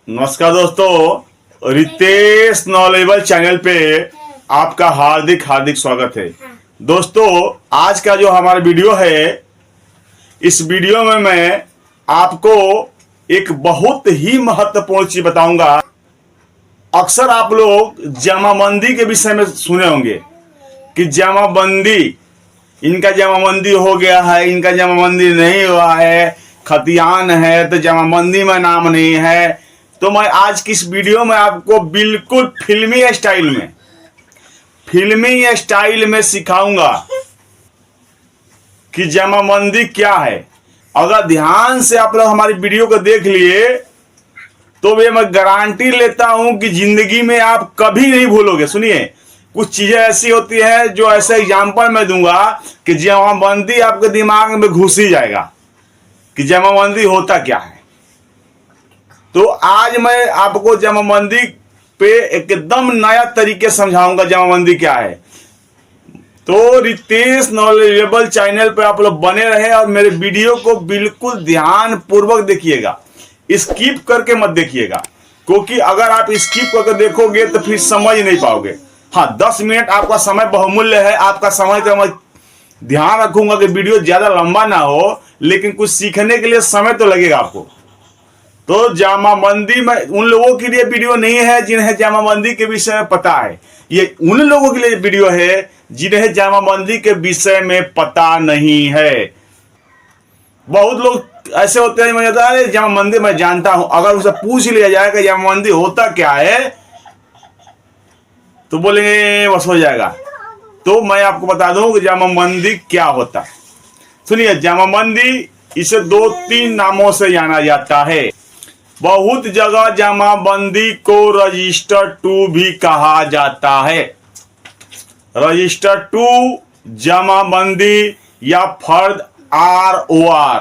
नमस्कार दोस्तों, Ritesh knowledgeable channel पे आपका हार्दिक हार्दिक स्वागत है। दोस्तों, आज का जो हमारा वीडियो है, इस वीडियो में मैं आपको एक बहुत ही महत्वपूर्ण चीज बताऊंगा। अक्सर आप लोग जमाबंदी के विषय में सुने होंगे कि जमाबंदी, इनका जमाबंदी हो गया है, इनका जमाबंदी नहीं हुआ है, खतियान है तो जमाबंदी में नाम नहीं है। तो मैं आज की इस वीडियो में आपको बिल्कुल फिल्मी स्टाइल में सिखाऊंगा कि जमाबंदी क्या है। अगर ध्यान से आप लोग हमारी वीडियो को देख लिए तो मैं गारंटी लेता हूं कि जिंदगी में आप कभी नहीं भूलोगे। सुनिए, कुछ चीजें ऐसी होती है जो ऐसे एग्जाम्पल मैं दूंगा कि जमाबंदी आपके दिमाग में घुस ही जाएगा कि जमाबंदी होता क्या है। तो आज मैं आपको जमाबंदी पे एकदम नया तरीके समझाऊंगा जमाबंदी क्या है। तो रितेश नॉलेजेबल चैनल पे आप लोग बने रहे और मेरे वीडियो को बिल्कुल ध्यान पूर्वक देखिएगा, स्किप करके मत देखिएगा, क्योंकि अगर आप स्किप करके देखोगे तो फिर समझ नहीं पाओगे। हाँ, 10 मिनट आपका समय बहुमूल्य है। आपका समय का मैं ध्यान रखूंगा कि वीडियो ज्यादा लंबा ना हो, लेकिन कुछ सीखने के लिए समय तो लगेगा आपको। तो जमाबंदी में उन लोगों के लिए वीडियो नहीं है जिन्हें जमाबंदी के विषय में पता है। ये उन लोगों के लिए वीडियो है जिन्हें जमाबंदी के विषय में पता नहीं है। बहुत लोग ऐसे होते हैं, मुझे बताया जमाबंदी मैं जानता हूं। अगर उसे पूछ लिया जाए कि जमाबंदी होता क्या है तो बोलेंगे बस हो जाएगा। तो मैं आपको बता दूं कि जमाबंदी क्या होता है। सुनिए, जमाबंदी इसे 2-3 नामों से जाना जाता है। बहुत जगह जमाबंदी को रजिस्टर 2 भी कहा जाता है। रजिस्टर 2, जमाबंदी या फर्द ROR,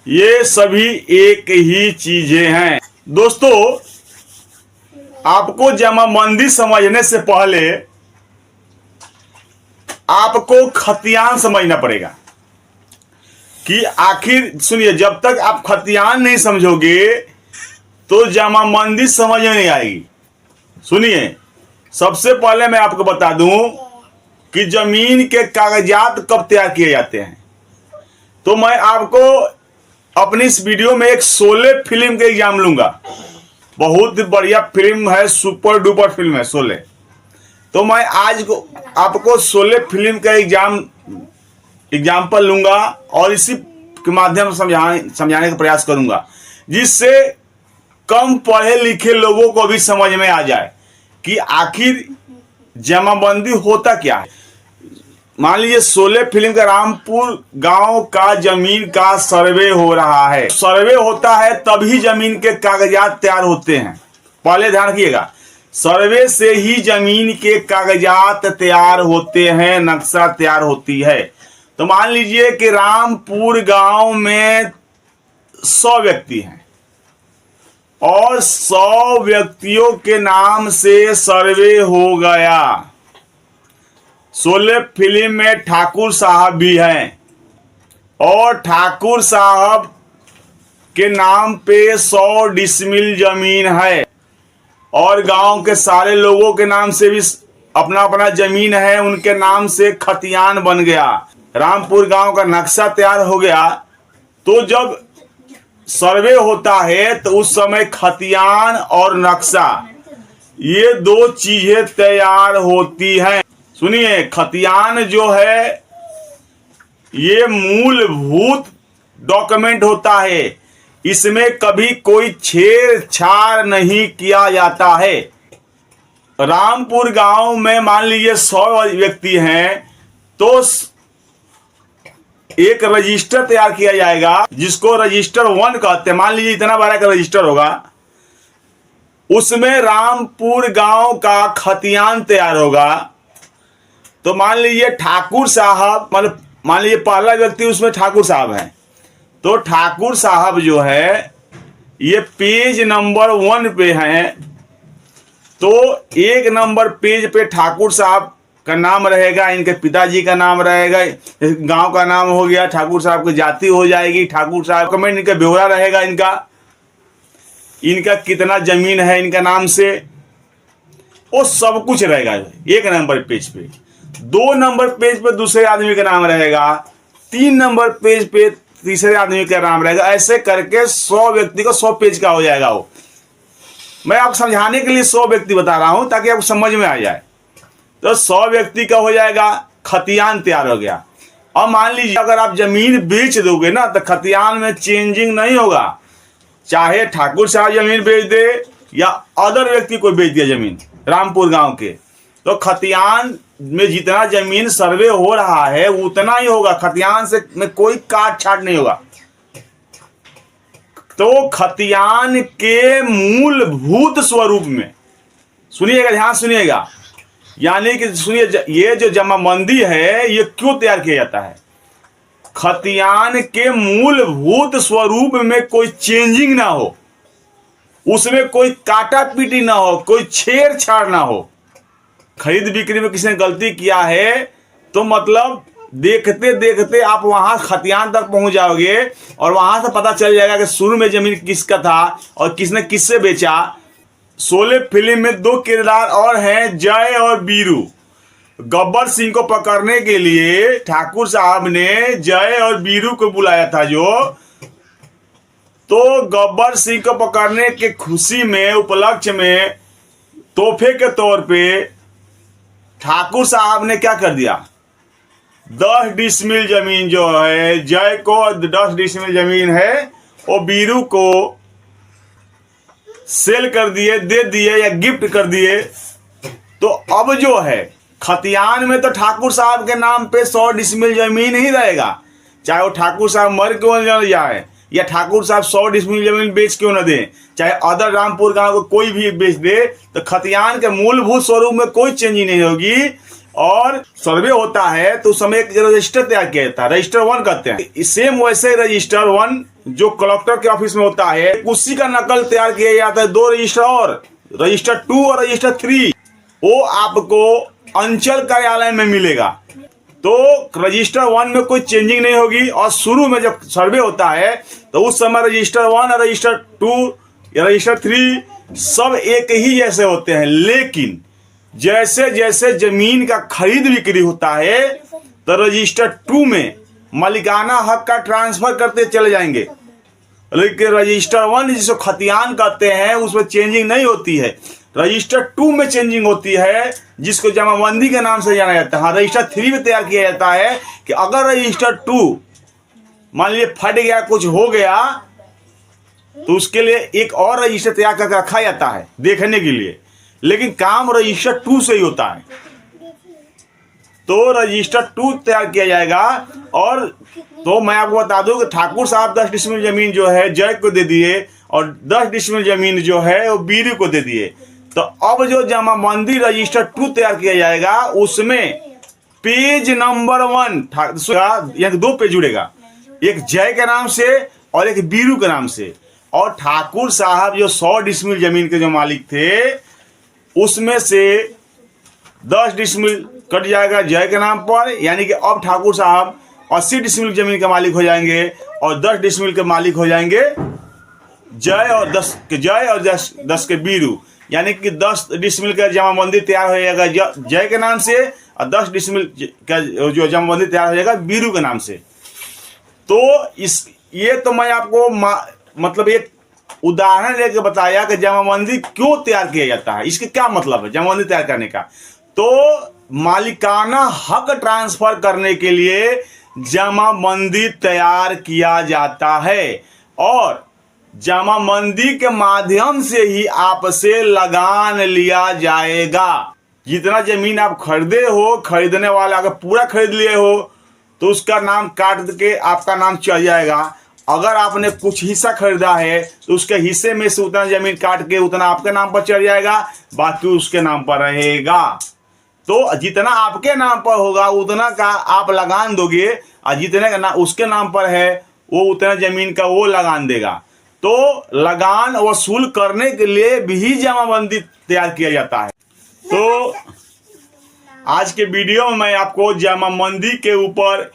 ये सभी एक ही चीजें हैं। दोस्तों, आपको जमाबंदी समझने से पहले आपको खतियान समझना पड़ेगा कि आखिर, सुनिए, जब तक आप खतियान नहीं समझोगे तो जमाबंदी समझ में नहीं आएगी। सुनिए, सबसे पहले मैं आपको बता दूं कि जमीन के कागजात कब तैयार किए जाते हैं। तो मैं आपको अपनी इस वीडियो में एक शोले फिल्म का एग्जाम लूंगा। बहुत बढ़िया फिल्म है, सुपर डुपर फिल्म है शोले। तो मैं आज को आपको शोले फिल्म का एग्जाम्पल लूंगा और इसी के माध्यम से समझाने का प्रयास करूंगा, जिससे कम पढ़े लिखे लोगों को भी समझ में आ जाए कि आखिर जमाबंदी होता क्या है। मान लीजिए शोले फिल्म का रामपुर गांव का जमीन का सर्वे हो रहा है। सर्वे होता है तभी जमीन के कागजात तैयार होते हैं। पहले ध्यान रखिएगा, सर्वे से ही जमीन के कागजात तैयार होते हैं, नक्शा तैयार होती है। तो मान लीजिए कि रामपुर गांव में 100 व्यक्ति हैं और 100 व्यक्तियों के नाम से सर्वे हो गया। शोले फिल्म में ठाकुर साहब भी हैं और ठाकुर साहब के नाम पे 100 डिसमिल जमीन है और गांव के सारे लोगों के नाम से भी अपना अपना जमीन है, उनके नाम से खतियान बन गया। रामपुर गांव का नक्शा तैयार हो गया। तो जब सर्वे होता है तो उस समय खतियान और नक्शा, ये 2 चीजें तैयार होती हैं। सुनिए, खतियान जो है ये मूलभूत डॉक्यूमेंट होता है, इसमें कभी कोई छेड़छाड़ नहीं किया जाता है। रामपुर गांव में मान लीजिए 100 व्यक्ति हैं तो एक रजिस्टर तैयार किया जाएगा जिसको रजिस्टर 1 कहते हैं। मान लीजिए इतना बड़ा का रजिस्टर होगा, उसमें रामपुर गांव का खतियान तैयार होगा। तो मान लीजिए ठाकुर साहब, मतलब मान लीजिए पहला व्यक्ति उसमें ठाकुर साहब है, तो ठाकुर साहब जो है ये पेज नंबर 1 पे हैं। तो 1 नंबर पेज पे ठाकुर साहब का नाम रहेगा, इनके पिताजी का नाम रहेगा, गांव का नाम हो गया, ठाकुर साहब की जाति हो जाएगी, ठाकुर साहब कमेंट, इनका ब्यौरा रहेगा इनका। इनका कितना जमीन है इनका नाम से, वो सब कुछ रहेगा 1 नंबर पेज पे। 2 नंबर पेज पे दूसरे आदमी का नाम रहेगा, 3 नंबर पेज पे तीसरे आदमी का नाम रहेगा। ऐसे करके 100 व्यक्ति का 100 पेज का हो जाएगा वो। मैं आपको समझाने के लिए 100 व्यक्ति बता रहा हूं ताकि आपको समझ में आ जाए। तो 100 व्यक्ति का हो जाएगा, खतियान तैयार हो गया। अब मान लीजिए अगर आप जमीन बेच दोगे ना तो खतियान में चेंजिंग नहीं होगा, चाहे ठाकुर साहब जमीन बेच दे या अदर व्यक्ति को बेच दिया जमीन रामपुर गांव के, तो खतियान में जितना जमीन सर्वे हो रहा है उतना ही होगा। खतियान से में कोई काट छाट नहीं होगा। तो खतियान के मूलभूत स्वरूप में, सुनिएगा, ध्यान सुनिएगा, यानी कि सुनिए, ये जो जमाबंदी है ये क्यों तैयार किया जाता है? खतियान के मूलभूत स्वरूप में कोई चेंजिंग ना हो, उसमें कोई काटा पीटी ना हो, कोई छेड़छाड़ ना हो। खरीद बिक्री में किसी ने गलती किया है तो मतलब देखते देखते आप वहां खतियान तक पहुंच जाओगे और वहां से पता चल जाएगा कि शुरू में जमीन किसका था और किसने किससे बेचा। शोले फिल्म में 2 किरदार और हैं, जय और बीरू। गब्बर सिंह को पकड़ने के लिए ठाकुर साहब ने जय और बीरू को बुलाया था तो गब्बर सिंह को पकड़ने के खुशी में, उपलक्ष्य में, तोहफे के तौर पे ठाकुर साहब ने क्या कर दिया, 10 डिसमिल जमीन जो है, जय को 10 डिसमिल जमीन है वो बीरू को सेल कर दिए, दे दिए या गिफ्ट कर दिए। तो अब जो है खतियान में तो ठाकुर साहब के नाम पे 100 डिसमिल जमीन ही रहेगा, चाहे वो ठाकुर साहब मर क्यों न जाए या ठाकुर साहब 100 डिसमिल जमीन बेच क्यों न दे, चाहे अदर रामपुर गांव को कोई भी बेच दे, तो खतियान के मूलभूत स्वरूप में कोई चेंजिंग नहीं होगी। और सर्वे होता है तो उस समय एक रजिस्टर तैयार किया जाता है, रजिस्टर 1 कहते हैं। सेम वैसे रजिस्टर 1 जो कलेक्टर के ऑफिस में होता है, उसी का नकल तैयार किया जाता है 2 रजिस्टर और, रजिस्टर 2 और रजिस्टर 3, वो आपको अंचल कार्यालय में मिलेगा। तो रजिस्टर 1 में कोई चेंजिंग नहीं होगी। और शुरू में जब सर्वे होता है तो उस समय रजिस्टर 1 और रजिस्टर 2 या रजिस्टर 3 सब एक ही जैसे होते हैं। लेकिन जैसे जैसे जमीन का खरीद बिक्री होता है तो रजिस्टर 2 में मालिकाना हक का ट्रांसफर करते चले जाएंगे, लेकिन रजिस्टर 1 जिसको खतियान कहते हैं उसमें चेंजिंग नहीं होती है। रजिस्टर 2 में चेंजिंग होती है जिसको जमाबंदी के नाम से जाना जाता है। हाँ, रजिस्टर 3 में तैयार किया जाता है कि अगर रजिस्टर 2 मान लीजिए फट गया, कुछ हो गया, तो उसके लिए एक और रजिस्टर तैयार करके रखा जाता है देखने के लिए, लेकिन काम रजिस्टर 2 से ही होता है। तो रजिस्टर 2 तैयार किया जाएगा। और तो मैं आपको बता दूं कि ठाकुर साहब 10 डिसमिल जमीन जो है जय को दे दिए और 10 डिसमिल जमीन जो है वो बीरू को दे दिए। तो अब जो जमाबंदी रजिस्टर 2 तैयार किया जाएगा उसमें पेज नंबर 1 यानी 2 पेज जुड़ेगा, एक जय के नाम से और एक बीरू के नाम से। और ठाकुर साहब जो 100 डिसमिल जमीन के जो मालिक थे उसमें से 10 डिसमिल कट जाएगा जय के नाम पर, यानी कि अब ठाकुर साहब 80 डिसमिल जमीन के मालिक हो जाएंगे और 10 डिसमिल के मालिक हो जाएंगे जय और 10 के बीरू, यानी कि 10 डिसमिल का जमाबंदी तैयार हो जाएगा जय के नाम से और 10 डिसमिल का जो जमाबंदी तैयार हो जाएगा बीरू के नाम से। तो ये तो मैं आपको मतलब एक उदाहरण लेके बताया कि जमाबंदी क्यों तैयार किया जाता है, इसके क्या मतलब है जमाबंदी तैयार करने का। तो मालिकाना हक ट्रांसफर करने के लिए जमाबंदी तैयार किया जाता है और जमाबंदी के माध्यम से ही आपसे लगान लिया जाएगा। जितना जमीन आप खरीदे हो, खरीदने वाला अगर पूरा खरीद लिए हो तो उसका नाम काट के आपका नाम चल जाएगा। अगर आपने कुछ हिस्सा खरीदा है तो उसके हिस्से में से उतना जमीन काट के उतना आपके नाम पर चढ़ जाएगा, बाकी उसके नाम पर रहेगा। तो जितना आपके नाम पर होगा उतना का आप लगान दोगे और जितने का उसके नाम पर है वो उतना जमीन का वो लगान देगा। तो लगान वसूल करने के लिए भी जमाबंदी तैयार किया जाता है। तो आज के वीडियो में मैं आपको जमाबंदी के ऊपर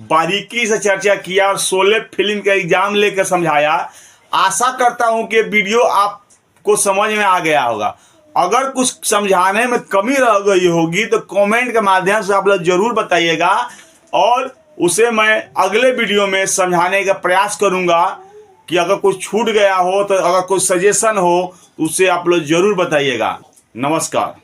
बारीकी से चर्चा किया और शोले फिल्म का एग्जाम लेकर समझाया। आशा करता हूं कि वीडियो आपको समझ में आ गया होगा। अगर कुछ समझाने में कमी रह गई होगी तो कमेंट के माध्यम से आप लोग जरूर बताइएगा, और उसे मैं अगले वीडियो में समझाने का प्रयास करूंगा कि अगर कुछ छूट गया हो तो अगर कोई सजेशन हो तो उसे आप लोग जरूर बताइएगा। नमस्कार।